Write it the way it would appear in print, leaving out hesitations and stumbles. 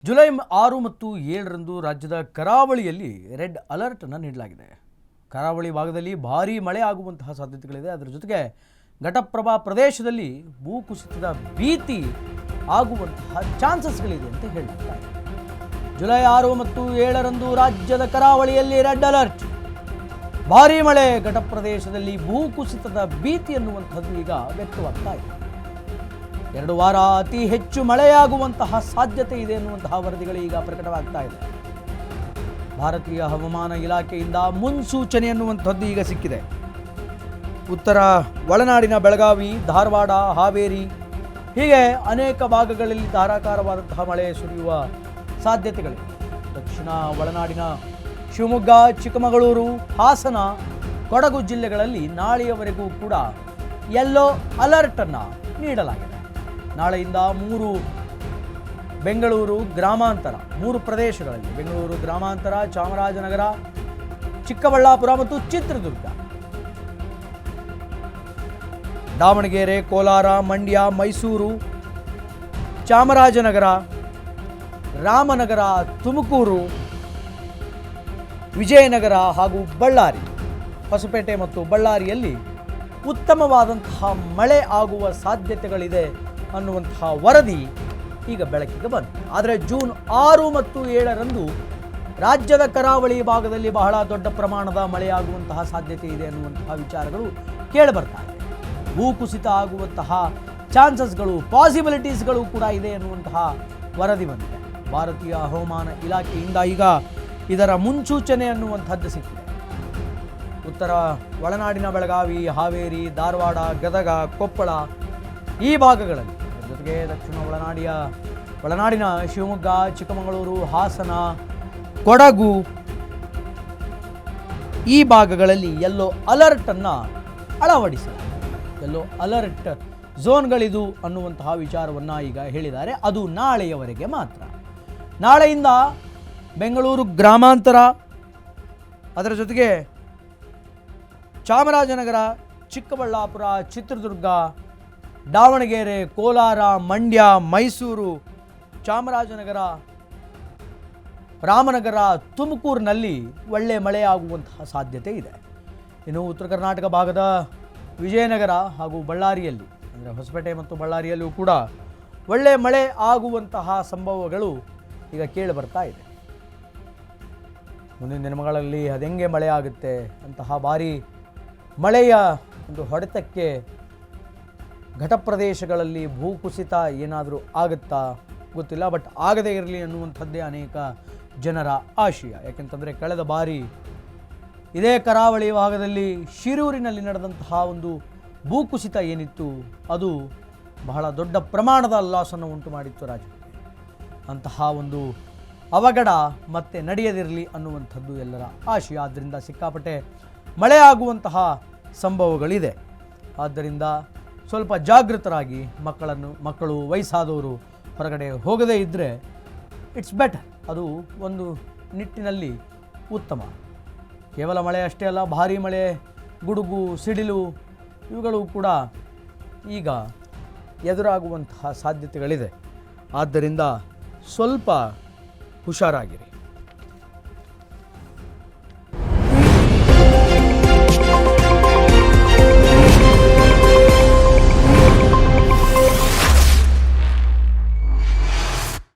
July 6 ಮತ್ತು 7ರಂದು ರಾಜ್ಯದ ಕರಾವಳಿಯಲ್ಲಿ ರೆಡ್ ಅಲರ್ಟ್ ಅನ್ನು ನೀಡಲಾಗಿದೆ. ಕರಾವಳಿ ಭಾಗದಲ್ಲಿ ಭಾರೀ ಮಳೆ ಆಗುವಂತಹ ಸಾಧ್ಯತೆಗಳಿದೆ. ಅದರ ಜೊತೆಗೆ ಘಟಪ್ರಭಾ ಪ್ರದೇಶದಲ್ಲಿ ಭೂಕುಸಿತದ ಭೀತಿ ಆಗುವಂತಹ ಚಾನ್ಸಸ್ಗಳಿದೆ ಅಂತ ಹೇಳ್ತಾರೆ. ಜುಲೈ 6 ಮತ್ತು 7ರಂದು ರಾಜ್ಯದ ಕರಾವಳಿಯಲ್ಲಿ ರೆಡ್ ಅಲರ್ಟ್, ಭಾರೀ ಮಳೆ, ಘಟಪ್ರದೇಶದಲ್ಲಿ ಭೂಕುಸಿತದ ಭೀತಿ ಅನ್ನುವಂಥದ್ದು ಈಗ ವ್ಯಕ್ತವಾಗ್ತಾ ಇದೆ. 2 ವಾರ ಅತಿ ಹೆಚ್ಚು ಮಳೆಯಾಗುವಂತಹ ಸಾಧ್ಯತೆ ಇದೆ ಎನ್ನುವಂತಹ ವರದಿಗಳು ಈಗ ಪ್ರಕಟವಾಗ್ತಾ ಇದೆ. ಭಾರತೀಯ ಹವಾಮಾನ ಇಲಾಖೆಯಿಂದ ಮುನ್ಸೂಚನೆ ಅನ್ನುವಂಥದ್ದು ಈಗ ಸಿಕ್ಕಿದೆ. ಉತ್ತರ ಒಳನಾಡಿನ ಬೆಳಗಾವಿ, ಧಾರವಾಡ, ಹಾವೇರಿ ಹೀಗೆ ಅನೇಕ ಭಾಗಗಳಲ್ಲಿ ಧಾರಾಕಾರವಾದಂತಹ ಮಳೆ ಸುರಿಯುವ ಸಾಧ್ಯತೆಗಳಿವೆ. ದಕ್ಷಿಣ ಒಳನಾಡಿನ ಶಿವಮೊಗ್ಗ, ಚಿಕ್ಕಮಗಳೂರು, ಹಾಸನ, ಕೊಡಗು ಜಿಲ್ಲೆಗಳಲ್ಲಿ ನಾಳೆಯವರೆಗೂ ಕೂಡ ಯೆಲ್ಲೋ ಅಲರ್ಟ್ ಅನ್ನು ನೀಡಲಾಗಿದೆ. ನಾಳೆಯಿಂದ 3 ಬೆಂಗಳೂರು ಗ್ರಾಮಾಂತರ 3 ಪ್ರದೇಶಗಳಲ್ಲಿ ಬೆಂಗಳೂರು ಗ್ರಾಮಾಂತರ, ಚಾಮರಾಜನಗರ, ಚಿಕ್ಕಬಳ್ಳಾಪುರ ಮತ್ತು ಚಿತ್ರದುರ್ಗ, ದಾವಣಗೆರೆ, ಕೋಲಾರ, ಮಂಡ್ಯ, ಮೈಸೂರು, ಚಾಮರಾಜನಗರ, ರಾಮನಗರ, ತುಮಕೂರು, ವಿಜಯನಗರ ಹಾಗೂ ಬಳ್ಳಾರಿ, ಹೊಸಪೇಟೆ ಮತ್ತು ಬಳ್ಳಾರಿಯಲ್ಲಿ ಉತ್ತಮವಾದಂತಹ ಮಳೆ ಆಗುವ ಸಾಧ್ಯತೆಗಳಿದೆ ಅನ್ನುವಂತಹ ವರದಿ ಈಗ ಬೆಳಕಿಗೆ ಬಂದಿದೆ. ಆದರೆ ಜೂನ್ 6 ಮತ್ತು 7ರಂದು ರಾಜ್ಯದ ಕರಾವಳಿ ಭಾಗದಲ್ಲಿ ಬಹಳ ದೊಡ್ಡ ಪ್ರಮಾಣದ ಮಳೆಯಾಗುವಂತಹ ಸಾಧ್ಯತೆ ಇದೆ ಅನ್ನುವಂತಹ ವಿಚಾರಗಳು ಕೇಳಿಬರ್ತಾ ಇದೆ. ಭೂಕುಸಿತ ಆಗುವಂತಹ ಚಾನ್ಸಸ್ಗಳು, ಪಾಸಿಬಿಲಿಟೀಸ್ಗಳು ಕೂಡ ಇದೆ ಅನ್ನುವಂತಹ ವರದಿ ಬಂದಿದೆ. ಭಾರತೀಯ ಹವಾಮಾನ ಇಲಾಖೆಯಿಂದ ಈಗ ಇದರ ಮುನ್ಸೂಚನೆ ಅನ್ನುವಂಥದ್ದು ಸಿಕ್ಕಿದೆ. ಉತ್ತರ ಒಳನಾಡಿನ ಬೆಳಗಾವಿ, ಹಾವೇರಿ, ಧಾರವಾಡ, ಗದಗ, ಕೊಪ್ಪಳ ಈ ಭಾಗಗಳಲ್ಲಿ, ಜೊತೆಗೆ ದಕ್ಷಿಣ ಒಳನಾಡಿನ ಶಿವಮೊಗ್ಗ, ಚಿಕ್ಕಮಗಳೂರು, ಹಾಸನ, ಕೊಡಗು ಈ ಭಾಗಗಳಲ್ಲಿ ಯೆಲ್ಲೋ ಅಲರ್ಟನ್ನು ಅಳವಡಿಸಲಾಗಿದೆ. ಯೆಲ್ಲೋ ಅಲರ್ಟ್ ಝೋನ್ಗಳಿದು ಅನ್ನುವಂತಹ ವಿಚಾರವನ್ನು ಈಗ ಹೇಳಿದ್ದಾರೆ. ಅದು ನಾಳೆಯವರೆಗೆ ಮಾತ್ರ. ನಾಳೆಯಿಂದ ಬೆಂಗಳೂರು ಗ್ರಾಮಾಂತರ, ಅದರ ಜೊತೆಗೆ ಚಾಮರಾಜನಗರ, ಚಿಕ್ಕಬಳ್ಳಾಪುರ, ಚಿತ್ರದುರ್ಗ, ದಾವಣಗೆರೆ, ಕೋಲಾರ, ಮಂಡ್ಯ, ಮೈಸೂರು, ಚಾಮರಾಜನಗರ, ರಾಮನಗರ, ತುಮಕೂರಿನಲ್ಲಿ ಒಳ್ಳೆ ಮಳೆಯಾಗುವಂತಹ ಸಾಧ್ಯತೆ ಇದೆ. ಇನ್ನು ಉತ್ತರ ಕರ್ನಾಟಕ ಭಾಗದ ವಿಜಯನಗರ ಹಾಗೂ ಬಳ್ಳಾರಿಯಲ್ಲಿ, ಅಂದರೆ ಹೊಸಪೇಟೆ ಮತ್ತು ಬಳ್ಳಾರಿಯಲ್ಲೂ ಕೂಡ ಒಳ್ಳೆ ಮಳೆ ಆಗುವಂತಹ ಸಂಭವಗಳು ಈಗ ಕೇಳಿ ಬರ್ತಾ ಇದೆ. ಮುಂದಿನ ದಿನಗಳಲ್ಲಿ ಅದೆಂಗೆ ಮಳೆ ಆಗುತ್ತೆ, ಅಂತಹ ಭಾರಿ ಮಳೆಯ ಒಂದು ಹೊಡೆತಕ್ಕೆ ಘಟಪ್ರದೇಶಗಳಲ್ಲಿ ಭೂಕುಸಿತ ಏನಾದರೂ ಆಗುತ್ತಾ ಗೊತ್ತಿಲ್ಲ. ಬಟ್ ಆಗದೇ ಇರಲಿ ಅನ್ನುವಂಥದ್ದೇ ಅನೇಕ ಜನರ ಆಶಯ. ಯಾಕೆಂತಂದರೆ ಕಳೆದ ಬಾರಿ ಇದೇ ಕರಾವಳಿ ಭಾಗದಲ್ಲಿ ಶಿರೂರಿನಲ್ಲಿ ನಡೆದಂತಹ ಒಂದು ಭೂಕುಸಿತ ಏನಿತ್ತು, ಅದು ಬಹಳ ದೊಡ್ಡ ಪ್ರಮಾಣದ ಲಾಸನ್ನು ಉಂಟು ಮಾಡಿತ್ತು ರಾಜ್ಯಕ್ಕೆ. ಅಂತಹ ಒಂದು ಅವಘಡ ಮತ್ತೆ ನಡೆಯದಿರಲಿ ಅನ್ನುವಂಥದ್ದು ಎಲ್ಲರ ಆಶಯ. ಆದ್ದರಿಂದ ಸಿಕ್ಕಾಪಟ್ಟೆ ಮಳೆ ಆಗುವಂತಹ ಸಂಭವಗಳಿದೆ. ಆದ್ದರಿಂದ ಸ್ವಲ್ಪ ಜಾಗೃತರಾಗಿ ಮಕ್ಕಳು, ವಯಸ್ಸಾದವರು ಹೊರಗಡೆ ಹೋಗದೇ ಇದ್ದರೆ ಇಟ್ಸ್ ಬೆಟರ್. ಅದು ಒಂದು ನಿಟ್ಟಿನಲ್ಲಿ ಉತ್ತಮ. ಕೇವಲ ಮಳೆ ಅಷ್ಟೇ ಅಲ್ಲ, ಭಾರೀ ಮಳೆ, ಗುಡುಗು, ಸಿಡಿಲು ಇವುಗಳು ಕೂಡ ಈಗ ಎದುರಾಗುವಂತಹ ಸಾಧ್ಯತೆಗಳಿದೆ. ಆದ್ದರಿಂದ ಸ್ವಲ್ಪ ಹುಷಾರಾಗಿರಿ.